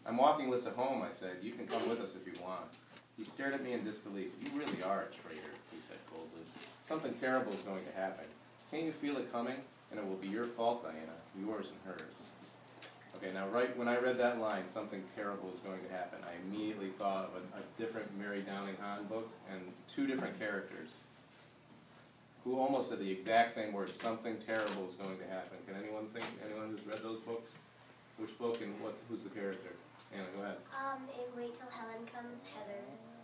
I'm walking Lissa home, I said. You can come with us if you want. He stared at me in disbelief. You really are a traitor, he said coldly. Something terrible is going to happen. Can't you feel it coming? And it will be your fault, Diana, yours and hers. Okay, now right when I read that line, something terrible is going to happen, I immediately thought of a different Mary Downing Hahn book and two different characters who almost said the exact same words. Something terrible is going to happen. Can anyone think, anyone who's read those books? Which book and who's the character? Anna, go ahead. In Wait Till Helen Comes, Heather.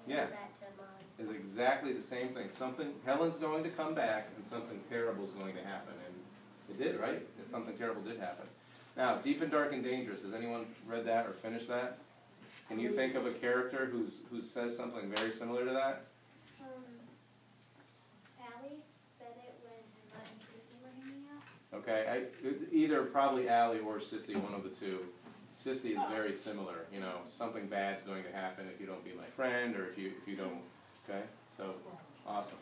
Yeah. That to Molly. It's exactly the same thing. Helen's going to come back and something terrible is going to happen. And it did, right? Something terrible did happen. Now, Deep and Dark and Dangerous. Has anyone read that or finished that? Can you think of a character who says something very similar to that? Allie said it when Emma and Sissy were hanging out. Okay, either probably Allie or Sissy, one of the two. Sissy is very similar. You know, something bad's going to happen if you don't be my friend, or if you don't. Okay, so awesome.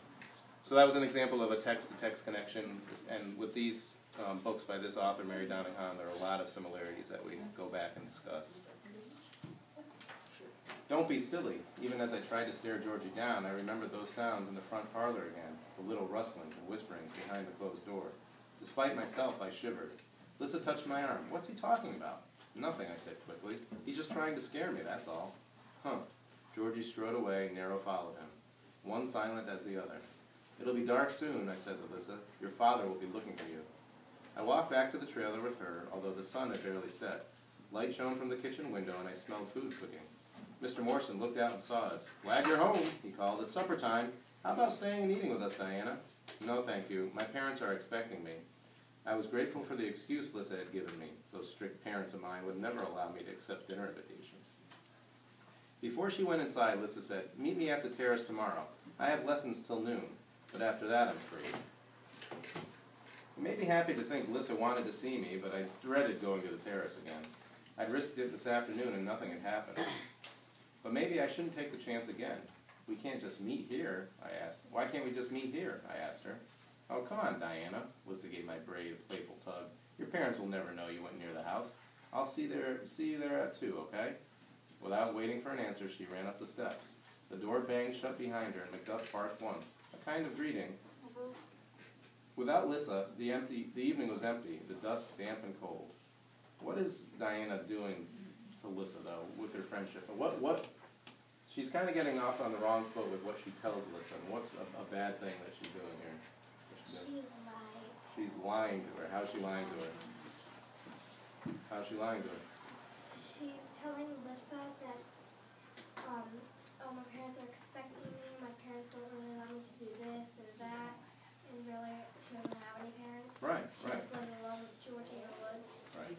So that was an example of a text-to-text connection, and with these books by this author, Mary Downing Hahn, there are a lot of similarities that we go back and discuss. Don't be silly. Even as I tried to stare Georgie down, I remembered those sounds in the front parlor again, the little rustlings and whisperings behind the closed door. Despite myself, I shivered. Lissa touched my arm. What's he talking about? Nothing, I said quickly. He's just trying to scare me, that's all. Huh. Georgie strode away, Nero followed him, one silent as the other. It'll be dark soon, I said to Lissa. Your father will be looking for you. I walked back to the trailer with her, although the sun had barely set. Light shone from the kitchen window, and I smelled food cooking. Mr. Morrison looked out and saw us. Glad you're home, he called. It's supper time. How about staying and eating with us, Diana? No, thank you. My parents are expecting me. I was grateful for the excuse Lissa had given me. Those strict parents of mine would never allow me to accept dinner invitations. Before she went inside, Lissa said, meet me at the terrace tomorrow. I have lessons till noon, but after that I'm free. You may be happy to think Lissa wanted to see me, but I dreaded going to the terrace again. I'd risked it this afternoon and nothing had happened. But maybe I shouldn't take the chance again. We can't just meet here, I asked. Why can't we just meet here, I asked her. Oh, come on, Diana. Lissa gave my braid a playful tug. Your parents will never know you went near the house. I'll see you there at 2, okay? Without waiting for an answer, she ran up the steps. The door banged shut behind her, and Macduff barked once, a kind of greeting. Without Lissa, the evening was empty, the dusk damp and cold. What is Diana doing to Lissa, though, with her friendship? She's kind of getting off on the wrong foot with what she tells Lissa, and what's a bad thing that she's doing here? She's lying. She's lying to her. How's she lying to her? How's she lying to her? She's telling Lissa that, oh, my parents are expecting me, my parents don't really allow me to do this or that, and really, she doesn't have any parents. Right. She's living alone with Georgie in the woods. Right.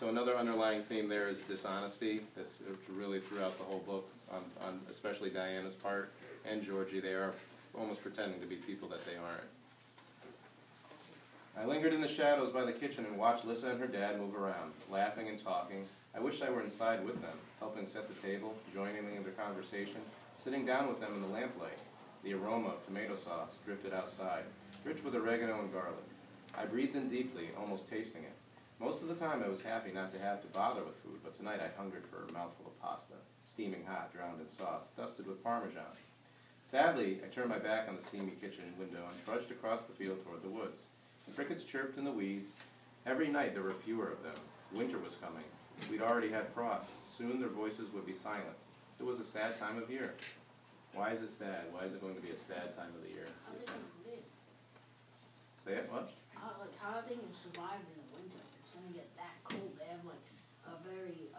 So another underlying theme there is dishonesty. That's really throughout the whole book, on especially Diana's part and Georgie. They are almost pretending to be people that they aren't. I lingered in the shadows by the kitchen and watched Lissa and her dad move around, laughing and talking. I wished I were inside with them, helping set the table, joining in their conversation, sitting down with them in the lamplight. The aroma of tomato sauce drifted outside, rich with oregano and garlic. I breathed in deeply, almost tasting it. Most of the time I was happy not to have to bother with food, but tonight I hungered for a mouthful of pasta, steaming hot, drowned in sauce, dusted with Parmesan. Sadly, I turned my back on the steamy kitchen window and trudged across the field toward the woods. The crickets chirped in the weeds. Every night there were fewer of them. Winter was coming. We'd already had frost. Soon their voices would be silenced. It was a sad time of year. Why is it sad? Why is it going to be a sad time of the year? How are they going to live? Say it, what? How are they going to survive in the winter? It's going to get that cold. They have like a very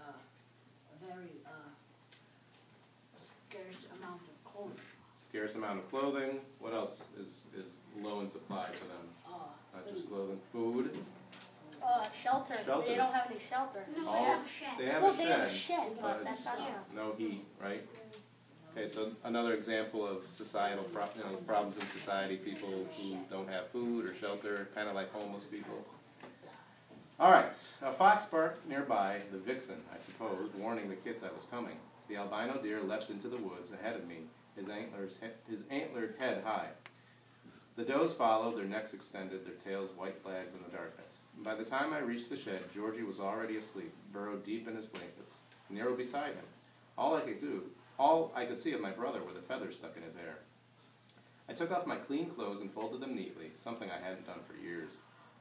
scarce amount of clothing. Scarce amount of clothing. What else is low in supply for them? Not just clothing. Food. Shelter. Shelter. They don't have any shelter. No, All- they have a shed. They have Well, a they shed, have a shed, but but that's it's not enough. no heat, right? Okay, so another example of societal problems in society, people who don't have food or shelter, kind of like homeless people. All right, a fox barked nearby, the vixen, I suppose, warning the kits I was coming. The albino deer leapt into the woods ahead of me, his antlered head high. The does followed, their necks extended, their tails white flags in the darkness. By the time I reached the shed, Georgie was already asleep, burrowed deep in his blankets. narrowed beside him. All I could see of my brother were the feathers stuck in his hair. I took off my clean clothes and folded them neatly, something I hadn't done for years.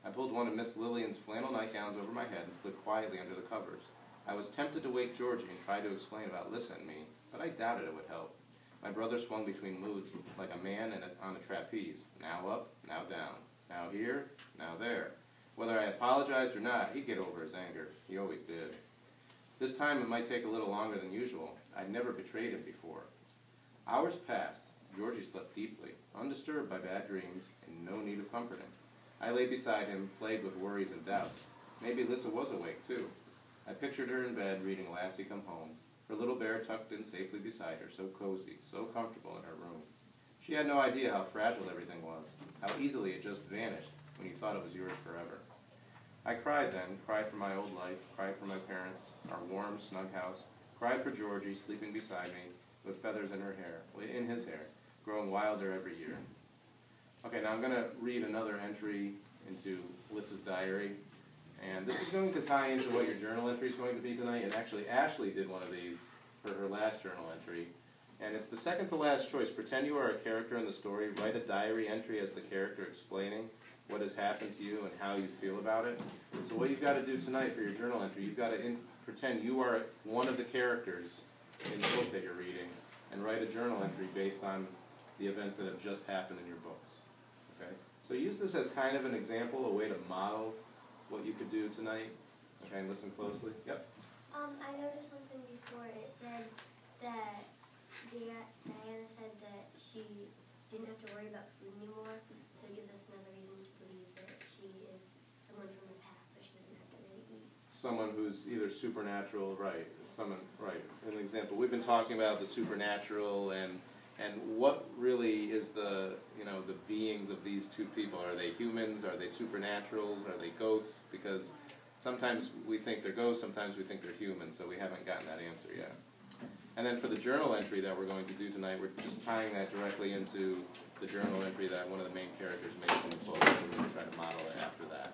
I pulled one of Miss Lillian's flannel nightgowns over my head and slid quietly under the covers. I was tempted to wake Georgie and try to explain about Lissa and me, but I doubted it would help. My brother swung between moods like a man on a trapeze, now up, now down, now here, now there. Whether I apologized or not, he'd get over his anger. He always did. This time it might take a little longer than usual. I'd never betrayed him before. Hours passed. Georgie slept deeply, undisturbed by bad dreams, and no need of comforting. I lay beside him, plagued with worries and doubts. Maybe Lissa was awake, too. I pictured her in bed reading Lassie Come Home, her little bear tucked in safely beside her, so cozy, so comfortable in her room. She had no idea how fragile everything was, how easily it just vanished when you thought it was yours forever. I cried then, cried for my old life, cried for my parents, our warm, snug house, cried for Georgie sleeping beside me with feathers in his hair, growing wilder every year. Okay, now I'm going to read another entry into Lissa's diary, and this is going to tie into what your journal entry is going to be tonight, and actually Ashley did one of these for her last journal entry, and it's the second to last choice. Pretend you are a character in the story, write a diary entry as the character explaining what has happened to you and how you feel about it. So what you've got to do tonight for your journal entry, you've got to pretend you are one of the characters in the book that you're reading, and write a journal entry based on the events that have just happened in your books. Okay? So use this as kind of an example, a way to model what you could do tonight. Okay, and listen closely. Yep. I noticed something before. It said that Diana said that she didn't have to worry about food anymore, so it gives us another reason to believe that she is someone from the past, so she doesn't have to really eat. Someone who's either supernatural, right? Someone, right? An example. We've been talking about the supernatural and what really is the beings of these two people. Are they humans? Are they supernaturals? Are they ghosts? Because sometimes we think they're ghosts, sometimes we think they're humans, so we haven't gotten that answer yet. And then for the journal entry that we're going to do tonight, we're just tying that directly into the journal entry that one of the main characters makes in the book, so we're going to try to model it after that.